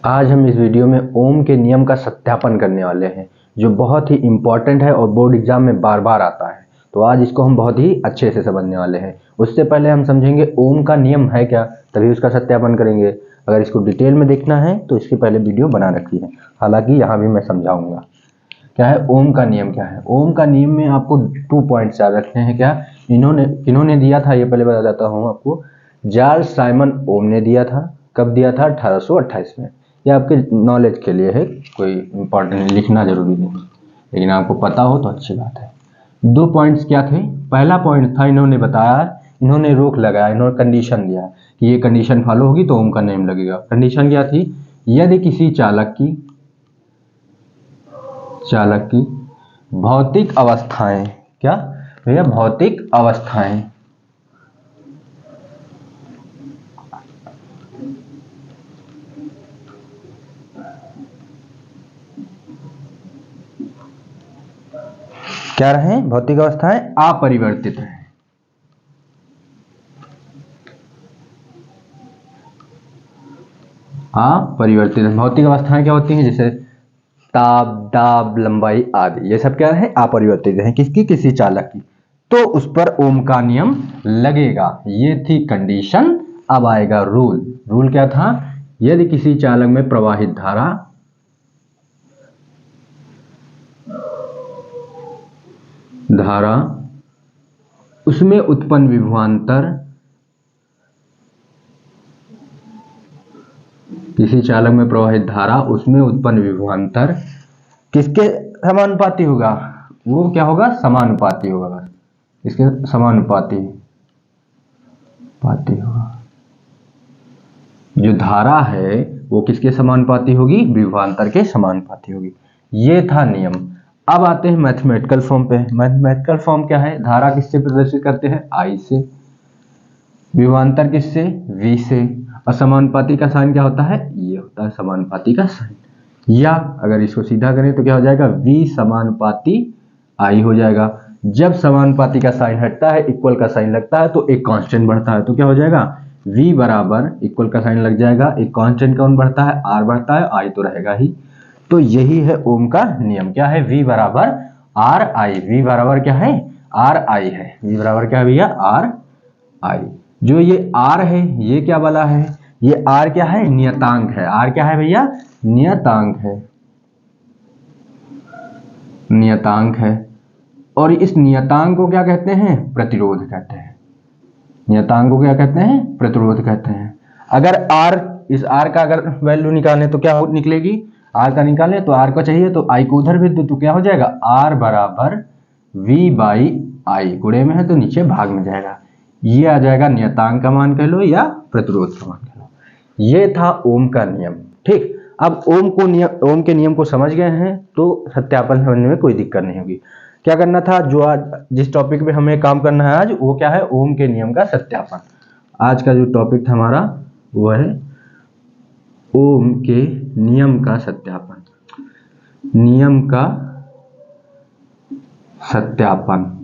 आज हम इस वीडियो में ओम के नियम का सत्यापन करने वाले हैं, जो बहुत ही इम्पॉर्टेंट है और बोर्ड एग्जाम में बार बार आता है। तो आज इसको हम बहुत ही अच्छे से समझने वाले हैं। उससे पहले हम समझेंगे ओम का नियम है क्या, तभी उसका सत्यापन करेंगे। अगर इसको डिटेल में देखना है तो इसकी पहले वीडियो बना रखी है, हालांकि यहाँ भी मैं समझाऊंगा क्या है ओम का नियम क्या है। ओम का नियम में आपको 2 पॉइंट्स याद रखने हैं। क्या किन्होंने दिया था ये पहले बता देता हूँ आपको। चार्ल्स साइमन ओम ने दिया था। कब दिया था? 1828 में। ये आपके नॉलेज के लिए है, कोई इम्पोर्टेंट लिखना जरूरी नहीं, लेकिन आपको पता हो तो अच्छी बात है। 2 पॉइंट्स क्या थे? पहला पॉइंट था, इन्होंने बताया, इन्होंने रोक लगाया, इन्होंने कंडीशन दिया कि ये कंडीशन फॉलो होगी तो ओम का नियम लगेगा। कंडीशन क्या थी? यदि किसी चालक की भौतिक अवस्थाएं, क्या भैया? भौतिक अवस्थाएं क्या रहे? भौतिक अवस्थाएं अपरिवर्तित रहे। अपरिवर्तित भौतिक अवस्थाएं क्या होती हैं? जैसे ताप, दाब, लंबाई आदि, ये सब क्या है? अपरिवर्तित है। किसकी? किसी चालक की। तो उस पर ओम का नियम लगेगा। ये थी कंडीशन। अब आएगा रूल। रूल क्या था? यदि किसी चालक में प्रवाहित धारा उसमें उत्पन्न विभवांतर, किसी चालक में प्रवाहित धारा उसमें उत्पन्न विभवांतर किसके समानुपाती होगा? वो क्या होगा? समानुपाती होगा। बस इसके समानुपाती होगा। जो धारा है वो किसके समानुपाती होगी? विभवांतर के समानुपाती होगी। ये था नियम। अब आते हैं मैथमेटिकल फॉर्म पे। मैथमेटिकल फॉर्म क्या है? धारा किससे प्रदर्शित करते हैं? I से। विभवांतर किससे? V से। और समानुपाती का साइन क्या होता है? ये होता है समानुपाती का साइन। या अगर इसको सीधा करें तो क्या हो जाएगा? V समानुपाती I हो जाएगा। जब समानुपाती का साइन हटता है, इक्वल का साइन लगता है, तो एक कांस्टेंट बढ़ता है। तो क्या हो जाएगा? V बराबर इक्वल का साइन लग जाएगा, एक कांस्टेंट कौन बढ़ता है? R बढ़ता है, I तो रहेगा ही। तो यही है ओम का नियम। क्या है? V बराबर R I। V बराबर क्या है? R I है। V बराबर क्या है भैया? R I। जो ये R है, ये क्या वाला है? ये R क्या है? नियतांक है। R क्या है भैया? नियतांक है। नियतांक है। और इस नियतांक को क्या कहते हैं? प्रतिरोध कहते हैं। नियतांक को क्या कहते हैं? प्रतिरोध कहते हैं। अगर R, इस R का अगर वैल्यू निकालें तो क्या निकलेगी? R का निकालें तो R को चाहिए, तो I को उधर भेज दो तो क्या हो जाएगा? R बराबर V बाई I। गुणे में है तो नीचे भाग में जाएगा। ये आ जाएगा नियतांक का मान कह लो या प्रतिरोध का मान कह लो। ये था ओम का नियम। ठीक। अब ओम के नियम को समझ गए हैं तो सत्यापन समझने में कोई दिक्कत नहीं होगी। क्या करना था? जो आज जिस टॉपिक पे हमें काम करना है आज, वो क्या है? ओम के नियम का सत्यापन। आज का जो टॉपिक था हमारा वो है ओम के नियम का सत्यापन। नियम का सत्यापन।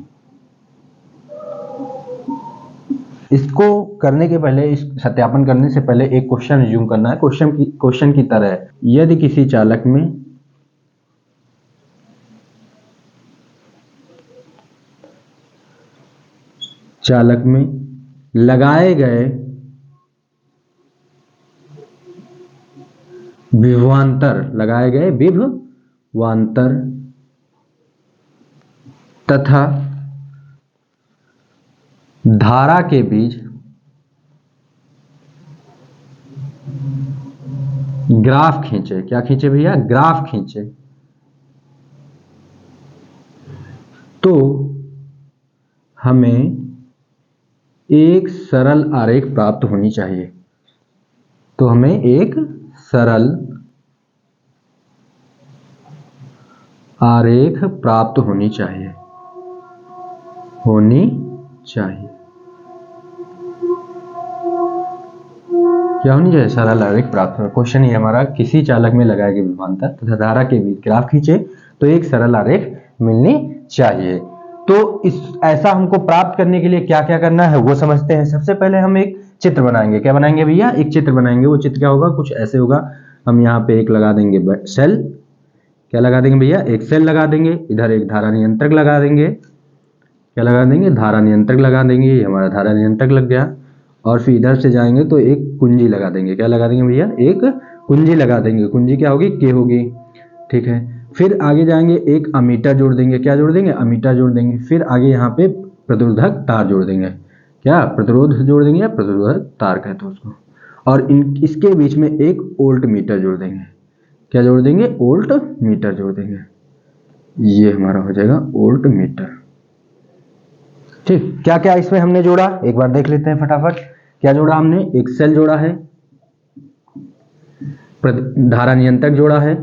इसको करने के पहले, इस सत्यापन करने से पहले एक क्वेश्चन रिज्यूम करना है। क्वेश्चन की तरह, यदि किसी चालक में लगाए गए विभवांतर तथा धारा के बीच ग्राफ खींचे। क्या खींचे भैया? ग्राफ खींचे। तो हमें एक सरल आरेख प्राप्त होनी चाहिए। क्या होनी चाहिए? सरल आरेख प्राप्त हो। क्वेश्चन ये हमारा, किसी चालक में लगाए गए विभवांतर तथा धारा के बीच ग्राफ खींचे तो एक सरल आरेख मिलनी चाहिए। तो ऐसा हमको प्राप्त करने के लिए क्या क्या करना है वो समझते हैं। सबसे पहले हम एक चित्र बनाएंगे। क्या बनाएंगे भैया? एक चित्र बनाएंगे। वो चित्र क्या होगा? कुछ ऐसे होगा। हम यहाँ पे एक लगा देंगे सेल, क्या लगा देंगे भैया, एक सेल लगा देंगे, इधर एक धारा नियंत्रक लगा देंगे, क्या लगा देंगे, धारा नियंत्रक लगा देंगे, ये हमारा धारा नियंत्रक लग गया। और फिर इधर से जाएंगे तो एक कुंजी लगा देंगे, क्या लगा देंगे भैया, एक कुंजी लगा देंगे, कुंजी क्या होगी, के होगी, ठीक है। फिर आगे जाएंगे, एक अमीटर जोड़ देंगे, क्या जोड़ देंगे, अमीटर जोड़ देंगे। फिर आगे यहाँ पे प्रतिरोधक तार जोड़ देंगे, क्या प्रतिरोध जोड़ देंगे या प्रतिरोधक तार कहते हैं उसको। और इसके बीच में एक वोल्ट मीटर जोड़ देंगे, क्या जोड़ देंगे, वोल्ट मीटर जोड़ देंगे, ये हमारा हो जाएगा वोल्ट मीटर। ठीक, क्या क्या इसमें हमने जोड़ा एक बार देख लेते हैं फटाफट। क्या जोड़ा हमने, एक सेल जोड़ा है, धारा नियंत्रक जोड़ा है,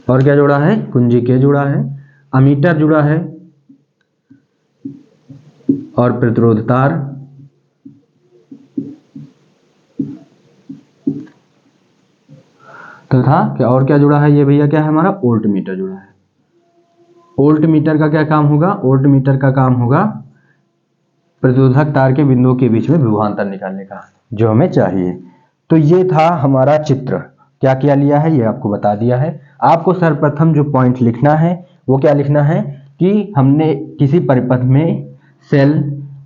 और क्या जोड़ा है, कुंजी के जोड़ा है, अमीटर जुड़ा है, और प्रतिरोध तार, तथा क्या और क्या जुड़ा है, ये भैया क्या है हमारा वोल्ट मीटर जुड़ा है। वोल्ट मीटर का क्या काम होगा, वोल्ट मीटर का काम होगा प्रतिरोधक तार के बिंदुओं के बीच में विभवांतर निकालने का, जो हमें चाहिए। तो ये था हमारा चित्र, क्या क्या लिया है ये आपको बता दिया है। आपको सर्वप्रथम जो पॉइंट लिखना है वो क्या लिखना है कि हमने किसी परिपथ में सेल,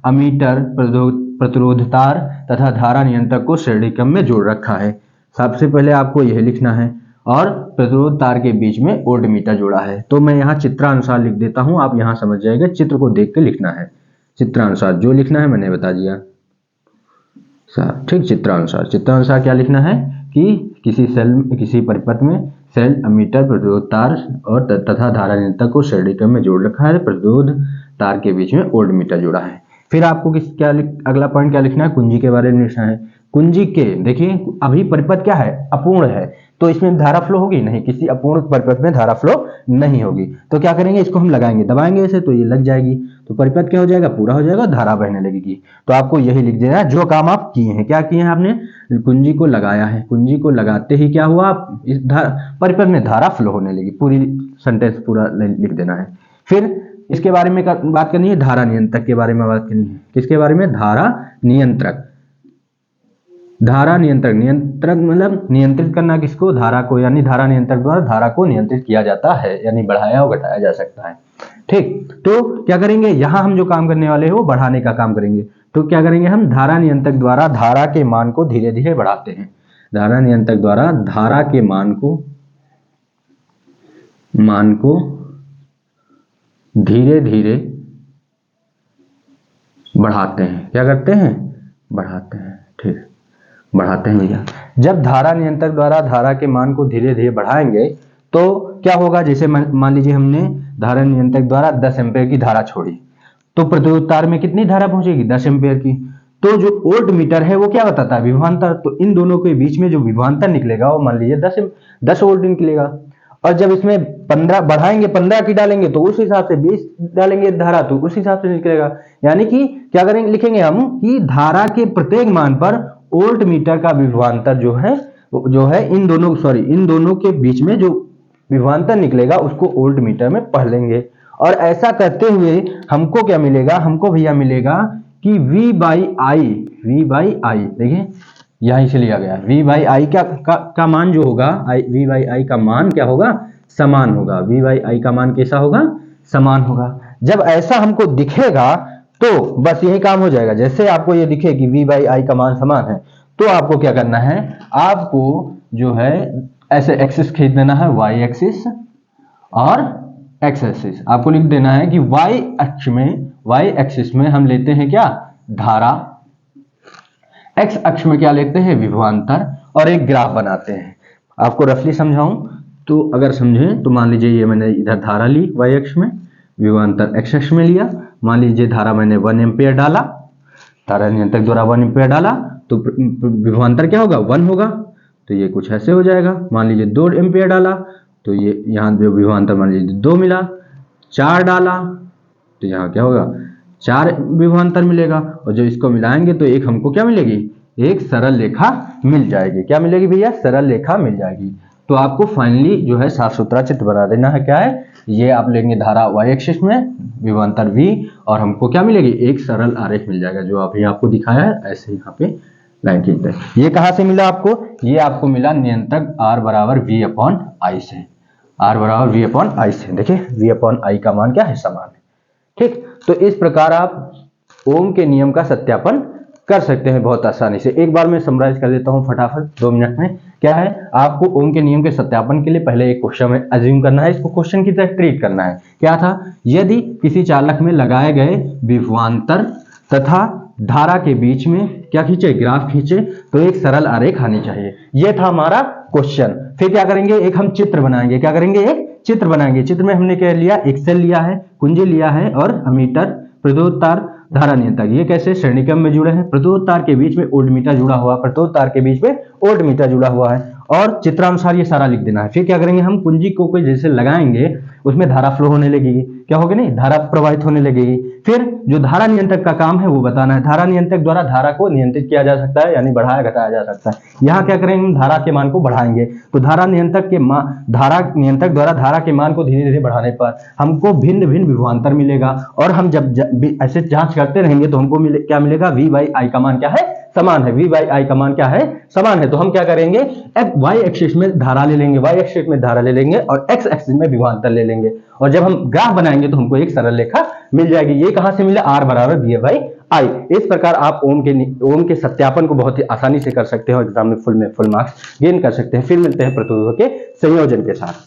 अमीटर, प्रतिरोध तार तथा धारा नियंत्रक को श्रेणी क्रम में जोड़ रखा है, सबसे पहले आपको यह लिखना है। और प्रतिरोध तार के बीच में वोल्ट मीटर जोड़ा है। तो मैं यहाँ चित्रानुसार लिख देता हूँ, आप यहाँ समझ जाएंगे, चित्र को देख के लिखना है, चित्रानुसार जो लिखना है मैंने बता दिया, ठीक। चित्रानुसार क्या लिखना है कि किसी परिपथ में सेल, अमीटर, प्रतिरोध तार और तथा धारा नियंत्रक को श्रेणी क्रम में जोड़ रखा है, प्रतिरोध तार के बीच में वोल्ट मीटर जोड़ा है। फिर आपको अगला पॉइंट क्या लिखना है, कुंजी के बारे में लिखना है। कुंजी के, देखिए अभी परिपथ क्या है, अपूर्ण है, तो इसमें धारा फ्लो होगी नहीं, किसी अपूर्ण परिपथ में धारा फ्लो नहीं होगी। तो क्या करेंगे, इसको हम लगाएंगे, दबाएंगे इसे तो ये लग जाएगी, तो परिपथ क्या हो जाएगा, पूरा हो जाएगा, धारा बहने लगेगी। तो आपको यही लिख देना है जो काम आप किए हैं। क्या किए हैं आपने, कुंजी को लगाया है, कुंजी को लगाते ही क्या हुआ, इस परिपथ में धारा फ्लो होने लगी। पूरी सेंटेंस पूरा लिख देना है। फिर इसके बारे में बात करनी है, धारा नियंत्रक के बारे में बात करनी है। किसके बारे में, धारा नियंत्रक। धारा नियंत्रक, नियंत्रक मतलब नियंत्रित करना किसको, धारा को, यानी धारा नियंत्रक द्वारा धारा को नियंत्रित किया जाता है, यानी बढ़ाया और घटाया जा सकता है, ठीक। तो क्या करेंगे, यहां हम जो काम करने वाले हैं वो बढ़ाने का काम करेंगे। तो क्या करेंगे, हम धारा नियंत्रक द्वारा धारा के मान को धीरे धीरे बढ़ाते हैं। धारा नियंत्रक द्वारा धारा के मान को धीरे धीरे बढ़ाते हैं। क्या करते हैं, बढ़ाते हैं, ठीक, बढ़ाते हैं भैया। जब धारा नियंत्रक द्वारा धारा के मान को धीरे धीरे बढ़ाएंगे तो क्या होगा, जैसे मान लीजिए हमने धारा नियंत्रक द्वारा 10 एम्पीयर की धारा छोड़ी, तो प्रतिरोध तार में कितनी धारा पहुंचेगी, 10 एम्पीयर की। तो जो वोल्ट मीटर है वो क्या बताता है, विभवांतर। तो इन दोनों के बीच में जो विभवांतर निकलेगा वो मान लीजिए 10 वोल्ट निकलेगा। और जब इसमें 15 बढ़ाएंगे, 15 की डालेंगे तो उस हिसाब से 20 डालेंगे धारा, तो उस हिसाब से निकलेगा। यानी कि क्या करेंगे, लिखेंगे हम कि धारा के प्रत्येक मान पर वोल्ट मीटर का विभवांतर जो है इन दोनों के बीच में जो विभवांतर निकलेगा उसको वोल्ट मीटर में पढ़ लेंगे। और ऐसा करते हुए हमको क्या मिलेगा, हमको भैया मिलेगा कि V/I, देखिए यहां से लिया गया V/I का मान जो होगा, V/I का मान क्या होगा, समान होगा। V/I का मान कैसा होगा, समान होगा। जब ऐसा हमको दिखेगा तो बस यही काम हो जाएगा। जैसे आपको ये दिखे कि V/I का मान समान है, तो आपको क्या करना है, आपको जो है ऐसे एक्सिस खींच देना है, Y एक्सिस और X एक्सिस। आपको लिख देना है कि Y एक्सिस में हम लेते हैं क्या, धारा, X अक्ष में क्या लेते हैं, विभवांतर, और एक ग्राफ बनाते हैं। आपको रफली समझाऊं तो, अगर समझें तो मान लीजिए ये मैंने इधर धारा ली Y अक्ष में, विभवांतर X अक्ष में लिया। मान लीजिए धारा मैंने 1 एम्पीयर डाला, धारा नियंत्रक द्वारा 1 एम्पीयर डाला, तो विभवांतर क्या होगा, 1 होगा। तो ये कुछ ऐसे हो जाएगा। मान लीजिए 2 एम्पीयर डाला, तो ये यहाँ जो विभवांतर मान लीजिए 2 मिला। 4 डाला तो यहाँ क्या होगा, 4 विभवांतर मिलेगा। और जब इसको मिलाएंगे तो एक हमको क्या मिलेगी, एक सरल रेखा मिल जाएगी। क्या मिलेगी भैया, सरल रेखा मिल जाएगी। तो आपको फाइनली जो है साफ सुथरा चित्र बना देना है, क्या है, ये आप लेंगे धारा y एक्सिस में, विभवांतर v, और हमको क्या मिलेगी, एक सरल आरेख मिल जाएगा जो अभी आपको दिखाया है ऐसे यहाँ पे लाइन खींचते हैं। ये कहाँ से मिला आपको, ये आपको मिला नियंत्रक r बराबर v अपॉन आई से, r बराबर v अपॉन आई से। देखिए v अपॉन आई का मान क्या है, समान है। ठीक, तो इस प्रकार आप ओम के नियम का सत्यापन कर सकते हैं बहुत आसानी से। एक बार मैं समराइज कर देता हूं फटाफट 2 मिनट में। क्या है, आपको ओम के नियम के सत्यापन के लिए पहले एक क्वेश्चन में अज्यूम करना है, इसको क्वेश्चन की तरह ट्रीट करना है। क्या था, यदि किसी चालक में लगाए गए विभवांतर तथा धारा के बीच में क्या खींचे, ग्राफ खींचे, तो एक सरल आरेख आनी चाहिए। यह था हमारा क्वेश्चन। फिर क्या करेंगे, एक हम चित्र बनाएंगे। क्या करेंगे, एक चित्र बनाएंगे। चित्र में हमने क्या लिया, एक्सेल लिया है, कुंजी लिया है और अमीटर, प्रद्युत तार, धारा नियंत्रक। ये कैसे श्रेणी क्रम में जुड़े हैं, प्रद्युत तार के बीच में वोल्ट मीटर जुड़ा हुआ, प्रद्युत तार के बीच में वोल्ट मीटर जुड़ा हुआ है, और चित्रानुसार ये सारा लिख देना है। फिर क्या करेंगे, हम कुंजी को कोई जैसे लगाएंगे उसमें धारा फ्लो होने लगेगी, क्या होगी, नहीं, धारा प्रवाहित होने लगेगी। फिर जो धारा नियंत्रक का काम है वो बताना है। धारा नियंत्रक द्वारा धारा को नियंत्रित किया जा सकता है, यानी बढ़ाया घटाया जा सकता है। यहाँ क्या करेंगे, हम धारा के मान को बढ़ाएंगे, तो धारा नियंत्रक द्वारा धारा के मान को धीरे धीरे बढ़ाने पर हमको भिन्न भिन्न विभवांतर मिलेगा, और हम जब ऐसे जांच करते रहेंगे तो हमको क्या मिलेगा, v बाई आई का मान क्या है, समान है। v बाई आई का मान क्या है, समान है। तो हम क्या करेंगे, y एक्सिस में धारा ले लेंगे, y एक्सिस में धारा ले लेंगे और x एक्सिस में विभवांतर ले लेंगे, और जब हम ग्राफ बनाएंगे तो हमको एक सरल रेखा मिल जाएगी। ये कहां से मिला, r बराबर v बाई आई। इस प्रकार आप ओम के सत्यापन को बहुत ही आसानी से कर सकते हो, एग्जाम में फुल मार्क्स गेन कर सकते हैं। फिर मिलते हैं प्रतिरोधों के संयोजन के साथ।